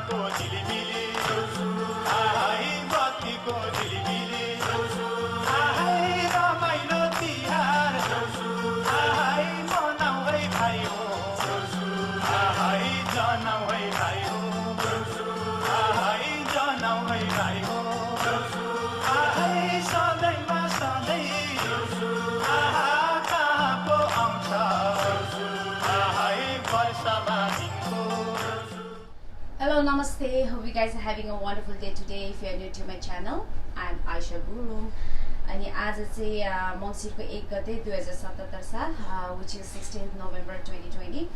को झिलिमिली आहाई बत्तीको झिलिमिली आहाई रमाइलो तिहार आहाई मनाउ है भाइ हो आहाई जनाउ है भाइ हो आहाई जनाउ है भाइ हो आहाई सधैँमा सधैँ आहा कहाँ पो आउँछ आहाई वर्षमा दिनको। Hello, namaste. Hope you guys are having a wonderful day today. If you are new to my channel, I'm Aisha Guru. अनि आज चाहिँ मङ्सिरको 1 गते 2077 साल which is 16th November 2020.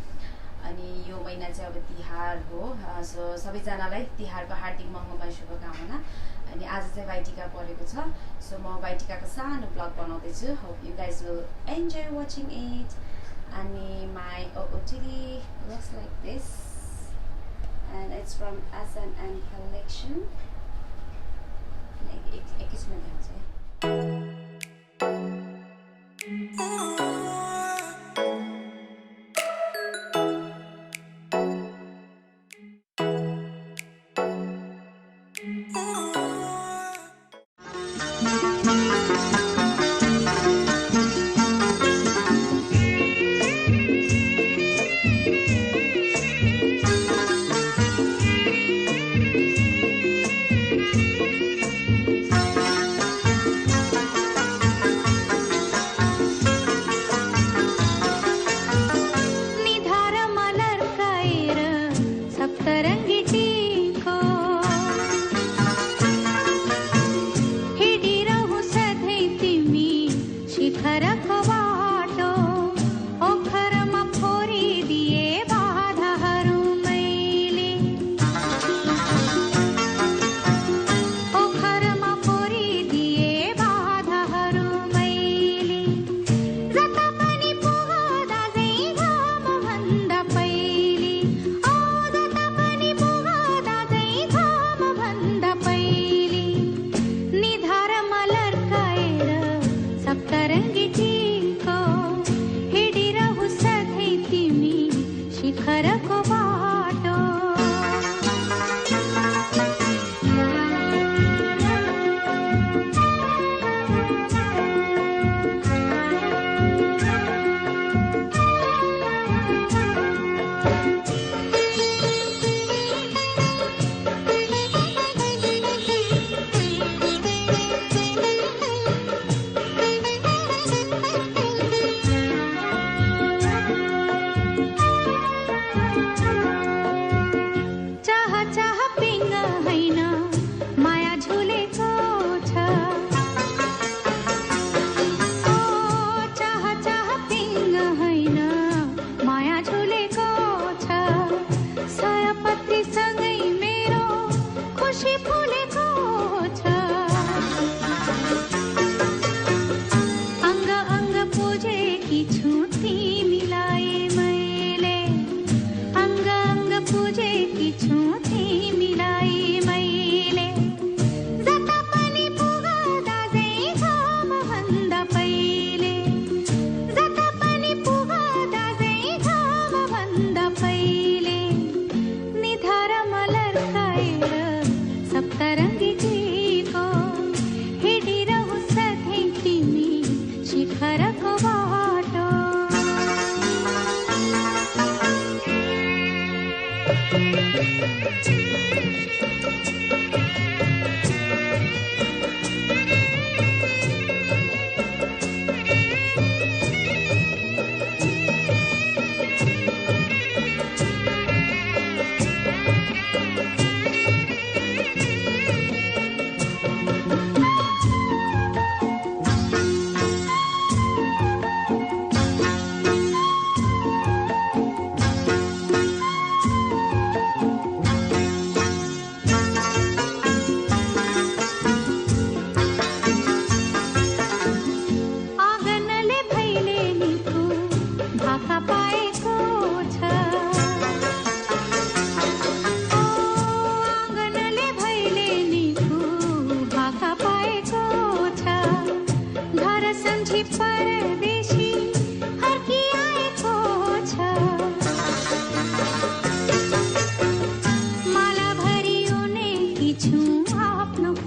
अनि यो महिना चाहिँ अब तिहार हो, सो सबैजनालाई तिहारको हार्दिक मङ्गलमय शुभकामना। अनि आज चाहिँ भाइटिका परेको छ, सो म भाइटिकाको सानो ब्लग बनाउँदैछु। Hope you guys will enjoy watching it. अनि my OOTD looks like this and it's from S&M collection. एकैछिनमा देखाउँछु है।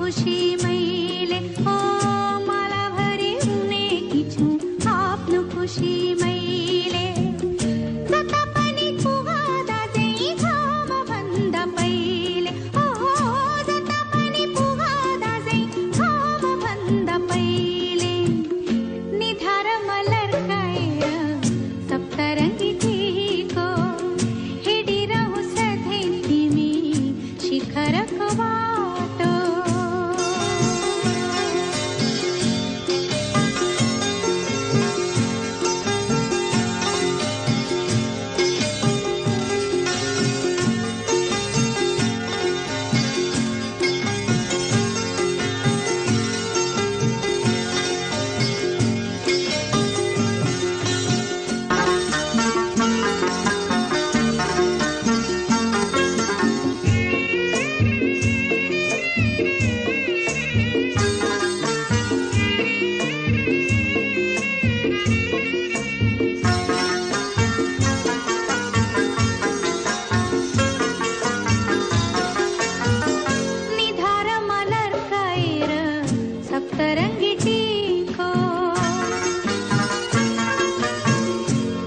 खुसी मैले ओ मला भरि हुनेकी छु आफ्नो खुसी मैले जता पनि पुगादा चाहिँ घाम भन्दा पहिले ओ जता पनि पुगादा चाहिँ घाम भन्दा पहिले निधार मलर्काएर सप्तरङ्गी टीको हिँडिरहँ सधैँ तिमी शिखरको बाटो निधार मलर्काएर सप्तरङ्गी टीको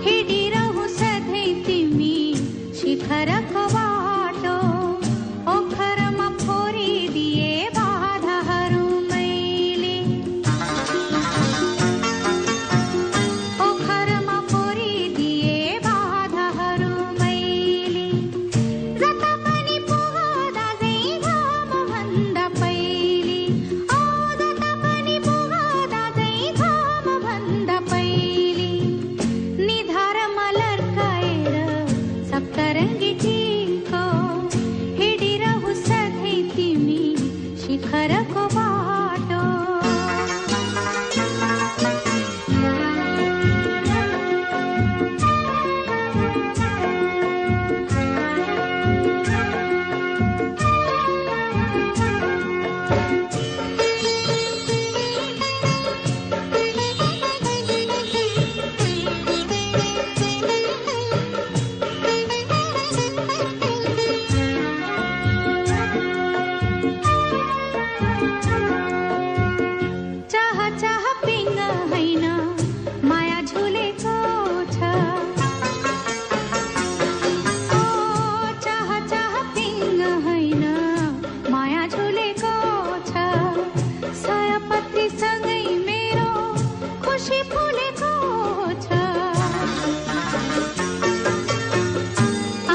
हिँडिरहँ सधैँ तिमी शिखरको बाटो ओखरमा फोरिदिए बाधाहरू मैले ओखरमा फोरिदिए बाधाहरू मैले जता पनि पुगादा चाहिँ घाम भन्दा पहिले ओ जता पनि पुगादा चाहिँ घाम भन्दा पहिले निधार मलर्काएर सप्तरङ्गी टीको हिँडिरहँ सधैँ तिमी शिखरको बाटो चाह चाह पिङ्ग होइन माया झुलेको छ ओ चाह चाह पिङ्ग होइन माया झुलेको छ सयपत्रीसँगै मेरो खुसी फुलेको छ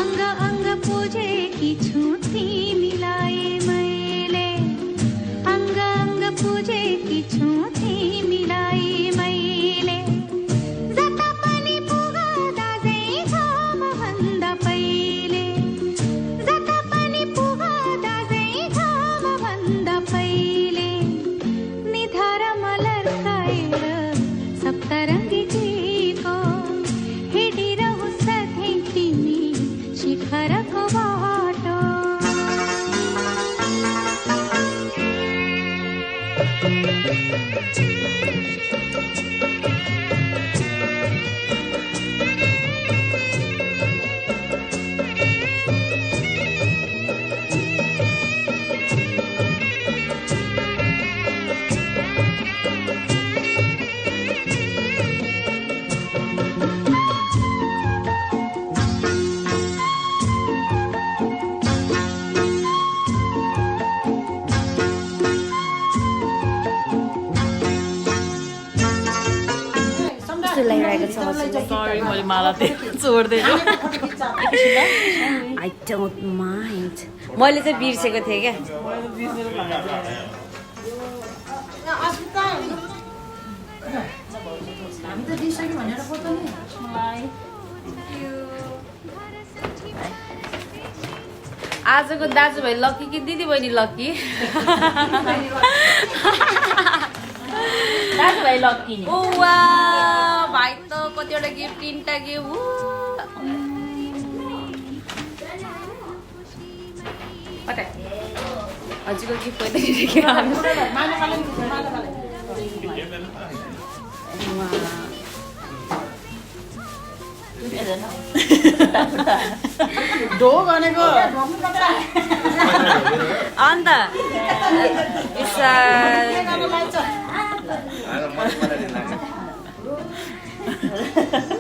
अङ्ग अङ्ग पुजेकी छु तिमीलाई मैले अङ्ग अङ्ग पुजेकी छु तिमीलाई मैले जता पनि पुगादा चाहिँ घाम भन्दा पहिले जता पनि पुगादा चाहिँ घाम भन्दा पहिले निधार मलर्काएर सप्तरङ्गी टीको हिँडिरहँ सधैँ तिमी शिखरको बाटो कस्तो लागिरहेको छ हजुरलाई? Sorry, मैले माला छोड्दैछु I don't mind. मैले चाहिँ बिर्सेको थिएँ क्या आजको दाजुभाइ लकी कि दिदी बहिनी लकी दाजुभाइ लक्की नि ओ वा भाइ त कतिवटा गिफ्ट 3टा गिफ्ट कता हजुरको गिफ्ट ढो भनेको अन्त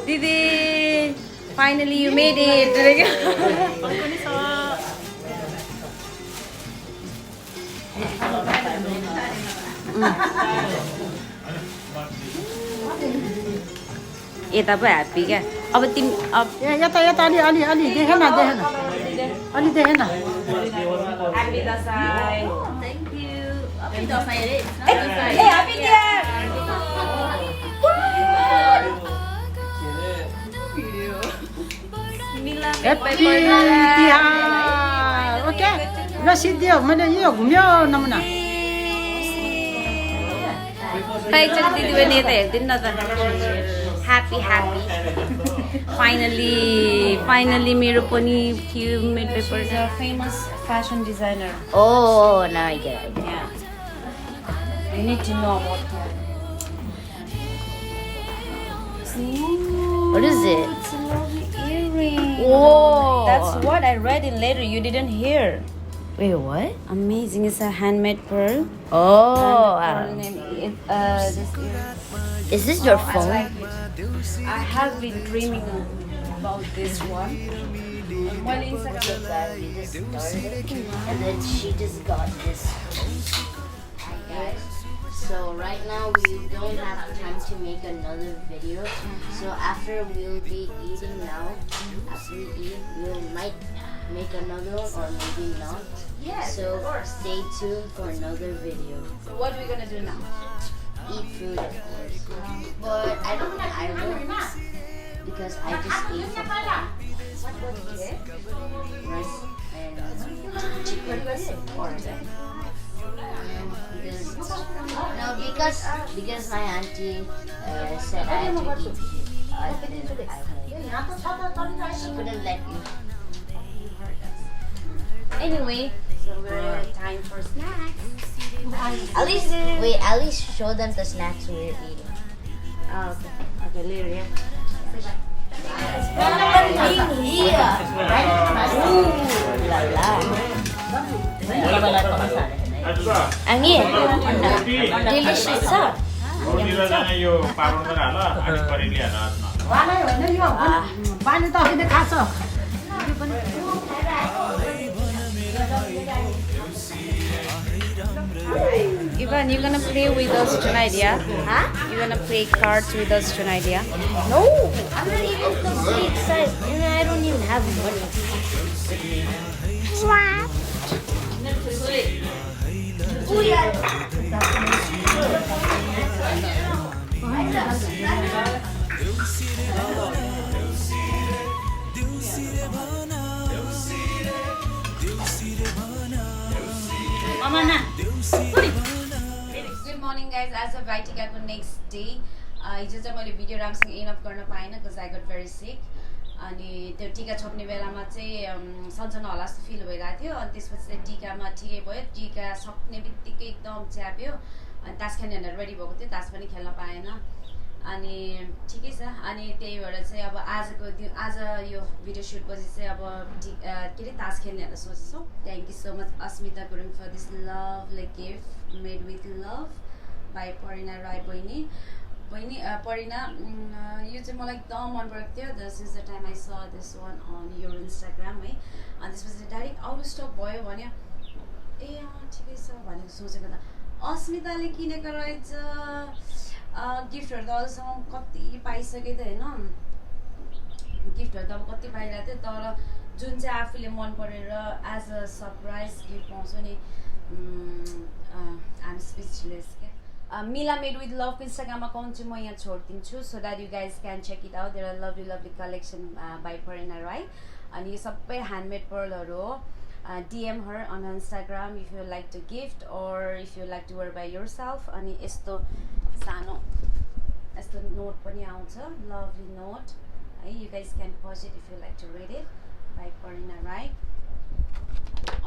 दिदी फाइनली यु मेड इट यता पो ह्याप्पी क्या अब तिमी अब यता अलि अलि अलि देखेन अलि देखेन happy Dashain Thank you. Happy Dashain रे. ए ह्याप्पी ह्याप्पी तिहार ओके ल सिद्धियो मैले यो घुम्यो नमुना एकचोटि दिदीबहिनी यता हेरिदिनु न त ह्याप्पी फाइनली मेरो पनि थियो made paper is a famous fashion designer Oh, now I get it. You need to know about that. What is it? It's a lovely earring. Whoa. That's what I read in later. You didn't hear. Wait, what? Amazing. It's a handmade pearl. Oh, Pearl name. This earring. is this your I phone? like it. I have been dreaming about this one. Well, Instagram. That we just started, and then she just got this. Hi guys. So right now we don't have time to make another video. So after we'll be eating now. After we eat, we might make another one or maybe not. Yes, So of course. stay tuned for another video. So what are we gonna do now? Eat food, of course. But I don't think I will because I just ate some rice and chicken or no, because my auntie said I had to eat. She couldn't let me. Anyway, so we're time for snacks. At least show them the snacks we're eating. Oh, okay, Lyria. Angin, delicious, huh? यो powder मात्र हाल अनि करेली हाल हातमा वालै होइन यो पानी त अहिले खाछ Ivan, you're gonna play with us tonight, yeah? Huh? You're gonna play cards with us tonight, yeah? No, I'm not even complete size, and I don't even have money. What? Good morning, guys. As of Vaitikako next day, हिजो चाहिँ मैले video राम्रोसँग enough गर्न पाइनँ because I got very सिक अनि त्यो टिका छोप्ने बेलामा चाहिँ सन्चना होला जस्तो फिल भइरहेको थियो अनि त्यसपछि चाहिँ टिकामा ठिकै भयो टिका सक्ने बित्तिकै एकदम च्याप्यो अनि तास खेल्नेहरूलाई रेडी भएको थियो तास पनि खेल्न पाएन अनि ठिकै छ अनि त्यही भएर चाहिँ अब आज यो भिडियो सुटपछि चाहिँ अब के अरे तास खेल्नेहरूलाई सोच्छु thank you so much Asmita Gurung for this lovely gift made with love by Parina Rai बहिनी परिना यो चाहिँ मलाई एकदम मन परेको थियो this is the time I saw this one on your Instagram है अनि त्यसपछि डाइरेक्ट आउट अफ स्टक भयो भन्यो ए ठिकै छ भनेको सोचेको त अस्मिताले किनेको रहेछ गिफ्टहरू त अहिलेसम्म कति पाइसकेँ त होइन गिफ्टहरू त अब कति पाइरहेको थियो तर जुन चाहिँ आफूले मन परेर एज अ सरप्राइज गिफ्ट पाउँछु नि आइम स्पिचलेस क्या Mila Made with Love Instagram account चाहिँ म यहाँ छोडिदिन्छु so that you guys can check it out. There are lovely collection by Parina Rai अनि यो सबै handmade pearlहरू हो DM her on Instagram if you like to gift or if you like to wear by yourself अनि यस्तो सानो यस्तो note पनि आउँछ lovely note है you guys can pause it if you like to read it by Parina Rai.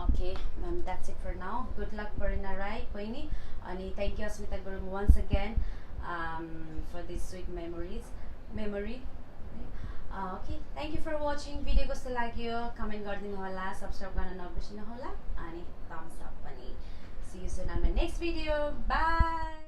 Okay, that's it for now. Good luck Parina Rai बहिनी अनि thank you Asmita Gurung once again for this sweet memory okay thank you for watching video कस्तो लाग्यो comment गरिदिनु होला subscribe गर्न नबिर्सिनु होला अनि थम्स अप पनि see you soon on my next video by